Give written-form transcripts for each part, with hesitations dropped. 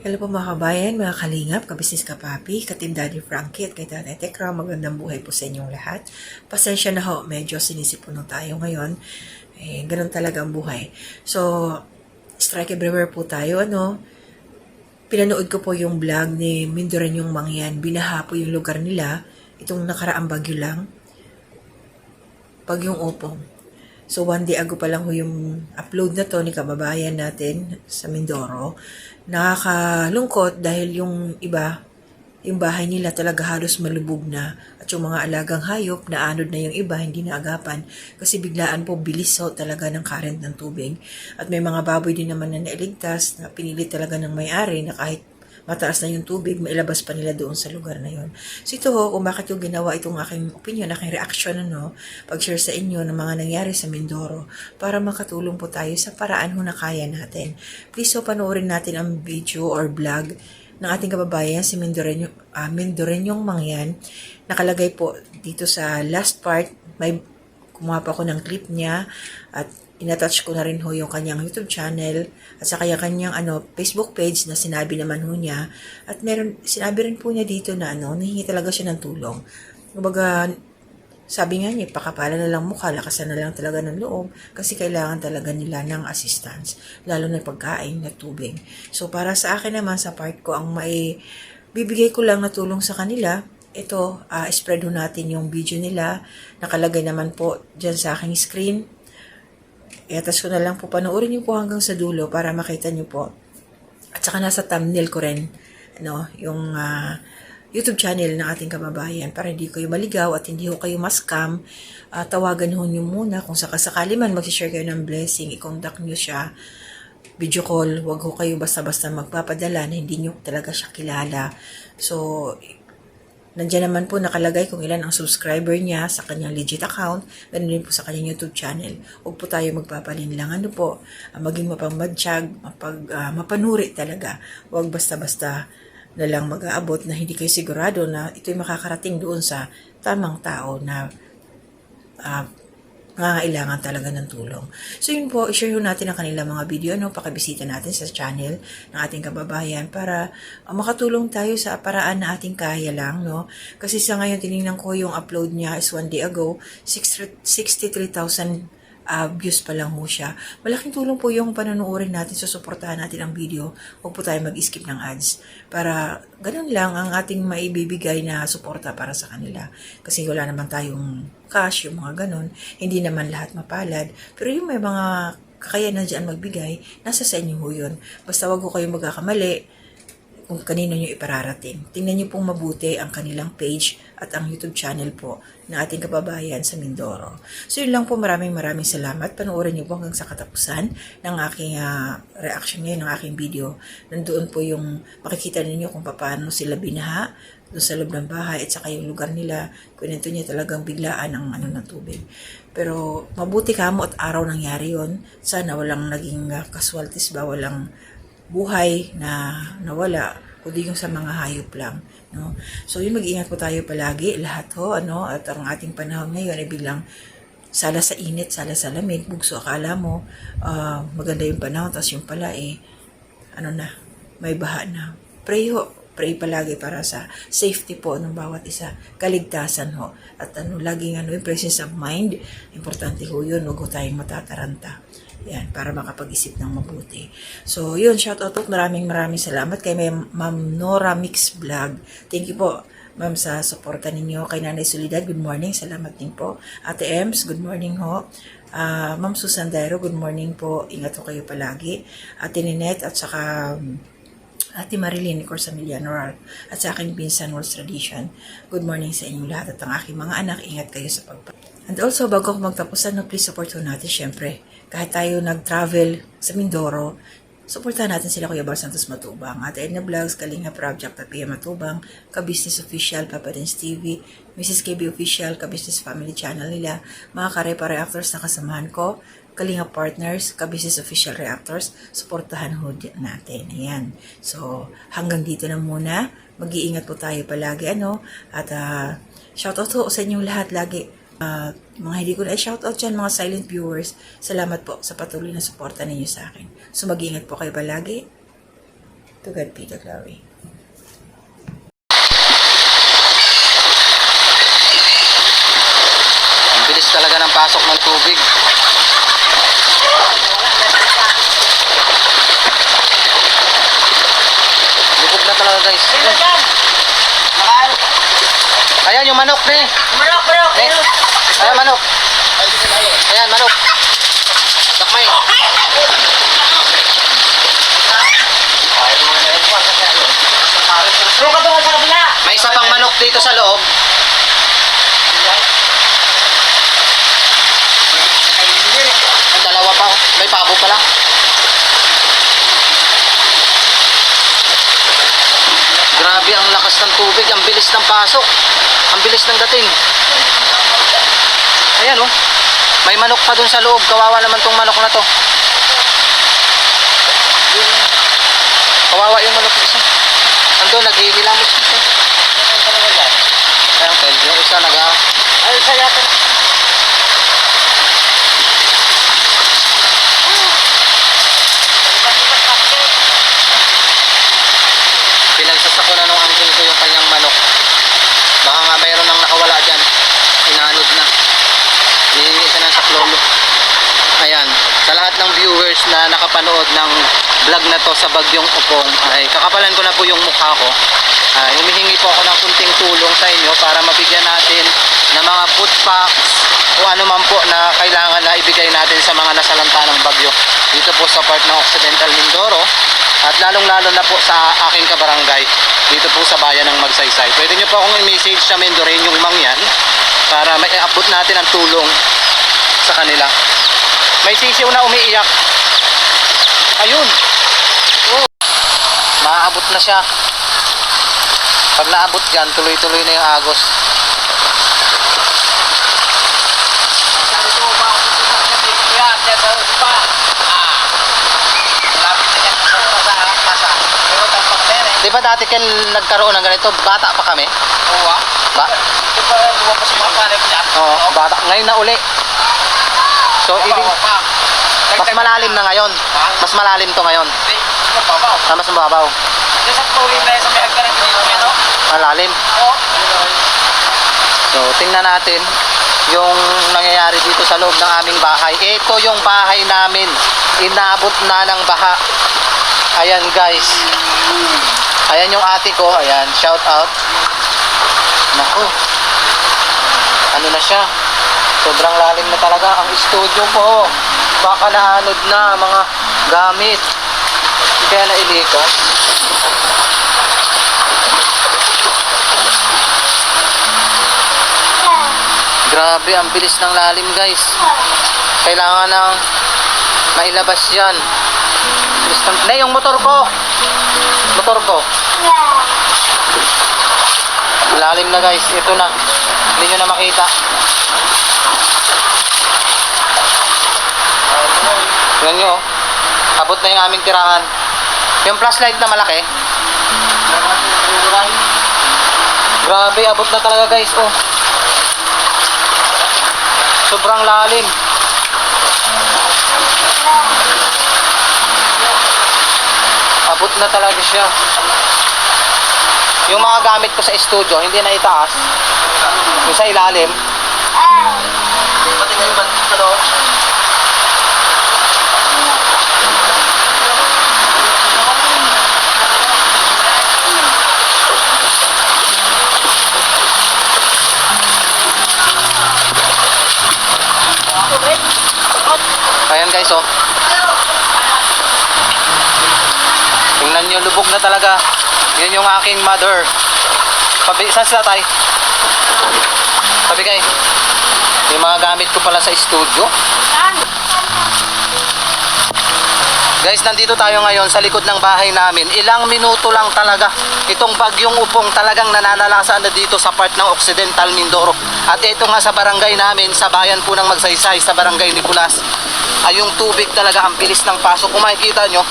Hello po mga kabayan, mga kalingap, kabisnes kapapi, ka-Team Daddy Frankie at kay Tatay Tekra, magandang buhay po sa inyong lahat. Pasensya na ho, medyo sinisipuno tayo ngayon. Ganun talaga ang buhay. So, strike everywhere po tayo, Pinanood ko po yung vlog ni Mindoreñong Mangyan, binaha po yung lugar nila, itong nakaraang bagyo lang, Bagyong Opong. So, one day ago pa lang ho yung upload na to ni kababayan natin sa Mindoro. Nakakalungkot dahil yung iba, yung bahay nila talaga halos malubog na. At yung mga alagang hayop, naanod na yung iba, hindi na agapan. Kasi biglaan po bilis ho talaga ng current ng tubig. At may mga baboy din naman na nailigtas na pinili talaga ng may-ari na kahit mataas na yung tubig, mailabas pa nila doon sa lugar na yon. So ito ho, kung bakit yung ginawa itong aking opinion, aking reaction, pag-share sa inyo ng mga nangyari sa Mindoro, para makatulong po tayo sa paraan ho na kaya natin. Please ho, panoorin natin ang video or vlog ng ating kababayan, si Mindoreñong Mangyan. Nakalagay po dito sa last part, may kumuha pa ako ng clip niya at inattach ko na rin ho yung kanyang YouTube channel at saka yung kanyang Facebook page na sinabi naman ho niya. At sinabi rin po niya dito na nahingi talaga siya ng tulong. Kumbaga, sabi nga niya, pakapala na lang mukha, lakasan na lang talaga ng loob kasi kailangan talaga nila ng assistance, lalo na pagkain at tubig. So, para sa akin naman, sa part ko, ang bibigay ko lang na tulong sa kanila, ito, spread ho natin yung video nila. Nakalagay naman po dyan sa aking screen. Iatas ko na lang po, panoorin niyo po hanggang sa dulo para makita niyo po. At saka nasa thumbnail ko rin, yung YouTube channel ng ating kababayan para hindi kayo maligaw at hindi ho kayo ma-scam. Tawagan ho niyo muna kung sakasakali man mag-share kayo ng blessing, i-contact niyo siya. Video call, wag ho kayo basta-basta magpapadala na hindi niyo talaga siya kilala. So, nandiyan naman po nakalagay kung ilan ang subscriber niya sa kanyang legit account, ganun din po sa kanyang YouTube channel. Huwag po tayo magpapalinlang maging mapagmatsyag, mapanuri talaga. Huwag basta-basta na lang mag-aabot na hindi kayo sigurado na ito'y makakarating doon sa tamang tao na nangangailangan talaga ng tulong. So yun po, i-share natin ang kanilang mga video, pakibisita natin sa channel ng ating kababayan para makatulong tayo sa paraan na ating kaya lang, Kasi sa ngayon, tinignan ko yung upload niya is one day ago, 63,000 views pa lang ho siya. Malaking tulong po yung panonoodin natin, susuportahan natin ang video. Huwag po tayo mag-skip ng ads. Para ganun lang ang ating maibibigay na suporta para sa kanila. Kasi wala naman tayong cash, yung mga ganun. Hindi naman lahat mapalad. Pero yung may mga kakayanan dyan magbigay, nasa sa inyo ho yun. Basta wag ho kayong magkakamali kung kanino nyo ipararating. Tingnan nyo pong mabuti ang kanilang page at ang YouTube channel po ng ating kababayan sa Mindoro. So yun lang po, maraming salamat. Panoorin nyo po hanggang sa katapusan ng aking reaction ngayon, ng aking video. Nandoon po yung makikita ninyo kung paano sila binaha doon sa loob ng bahay at saka yung lugar nila. Kwento niya talagang biglaan ang ng tubig. Pero mabuti kamo at araw nangyari yon. Sana walang naging casualties ba, walang buhay na nawala, kundi yung sa mga hayop lang, So yun, mag-ingat po tayo palagi, lahat ho, at ang ating panahon ngayon ay biglang sala sa init, sala sa lamig, bugso, akala mo, maganda yung panahon, tapos yung pala, may baha na. Pray palagi para sa safety po ng bawat isa, kaligtasan ho, at laging yung presence of mind, importante ho yun, huwag ho tayong matataranta. Yan, para makapag-isip ng mabuti. So, yun, shoutout po. Maraming salamat kay Ma'am Nora Mix Vlog. Thank you po, Ma'am, sa suporta ninyo. Kay Nanay Solidad, good morning. Salamat din po. Ate Ems, good morning ho. Ma'am Susan Dairo, good morning po. Ingat ho kayo palagi. Ate Ninette at saka Ate Marilyn Corsa Millanoral at sa aking pinsan World's Tradition. Good morning sa inyong lahat at ang aking mga anak. Ingat kayo sa And also, bago ako magtapusan, please support ho natin, syempre. Kahit tayo nag-travel sa Mindoro, supportahan natin sila Kuya Bar Santos Matubang, Ate Edna Vlogs, Kalinga Project at Pia Matubang, Ka-Business Official, Papa Dance TV, Mrs. KB Official, Ka-Business Family Channel nila, mga Karepa Reactors na kasamahan ko, Kalinga Partners, Ka-Business Official Reactors, supportahan ho natin. Ayan. So, hanggang dito na muna. Mag-iingat po tayo palagi, at shoutout ho sa inyong lahat lagi. Mga hindi ko na shoutout dyan, mga silent viewers, salamat po sa patuloy na suporta ninyo sa akin. So mag-ingat po kayo palagi. To God be the glory. Ang bilis talaga ng pasok ng tubig. Lubog na talaga guys. Ayan yung manok eh. Manok. Ayan manok. Ayan manok. Takmay. May isa pang manok dito sa loob. Ang dalawa pa. May pabo pala. Grabe ang lakas ng tubig. Ang bilis ng pasok. Ang bilis ng dating. Ayan oh. May manok pa dun sa loob. Kawawa naman tong manok na to. Kawawa yung manok isa. Andun, naghihilamos siya. Ayan, tel. Yung isa Ay, isa yata. Pinagsasako na nung uncle ko yung kanyang manok. Baka nga mayroon nang nakawala dyan. Inanod na. Hihingi siya ng saklolo. Ayan. Sa lahat ng viewers na nakapanood ng vlog na to sa Bagyong Upong, ay kakapalan ko na po yung mukha ko. Humihingi po ako ng kunting tulong sa inyo para mabigyan natin ng mga food packs o ano man po na kailangan na ibigay natin sa mga nasalanta ng bagyo dito po sa part ng Occidental Mindoro at lalong-lalo na po sa aking kabarangay dito po sa bayan ng Magsaysay. Pwede nyo po akong i-message sa Mendoreño Mangyan para may abot natin ang tulong sa kanila. May sisiw na umiiyak. Ayun. Oh. Maaabot na siya. Pag naabot yan, tuloy-tuloy na yung agos. Di ba dati kayo nagkaroon ng ganito? Bata pa kami? Oo. Di ba lumabas yung mga pare ko dyan? Oo, bata. Ngayon na uli. So, mas malalim na ngayon. Mas malalim to ngayon. Hindi, mas mababaw. Mas mababaw. Kasi sa tuloy na yun sa may agkaran dito yan, no? Malalim. Oo. So, tingnan natin yung nangyayari dito sa loob ng aming bahay. Ito yung bahay namin. Inabot na ng baha. Ayan guys. Ayan yung ate ko. Ayan, shout out. Naku. Ano na siya? Sobrang lalim na talaga ang studio po. Baka naanod na mga gamit. Kaya nailikas. Grabe, ang bilis ng lalim guys. Kailangan ng mailabas yan. Bilis ng... Na, yung motor ko. Motor ko. Lalim na guys. Ito na. Hindi nyo na makita. Yan nyo. Abot na yung aming tirahan. Yung flashlight na malaki. Grabe, abot na talaga guys. Oh. Sobrang lalim. Abot na talaga siya. Yung mga gamit ko sa studio, hindi na itaas. Yung sa ilalim. Pati ngayon ba sa loob? Ayan guys oh. Tingnan nyo, lubog na talaga. Yun yung aking mother. Saan sila tay? Sabi kay, yung mga gamit ko pala sa studio. Guys, nandito tayo ngayon sa likod ng bahay namin. Ilang minuto lang talaga. Itong Bagyong Upong talagang nananalasan na dito sa part ng Occidental Mindoro. At ito nga sa barangay namin, sa bayan po ng Magsaysay, sa barangay Nicolas. Ay yung tubig talaga, ang bilis ng pasok. Kung makikita nyo,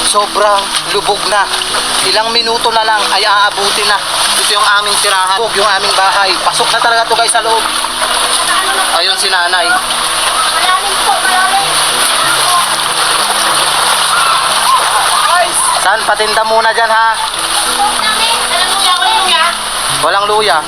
sobrang lubog na. Ilang minuto na lang ay aabutin na. Ito yung aming tirahan, yung aming bahay. Pasok na talaga to guys sa loob. Ayun si nanay. Saan? Patinda muna dyan ha. Walang luya.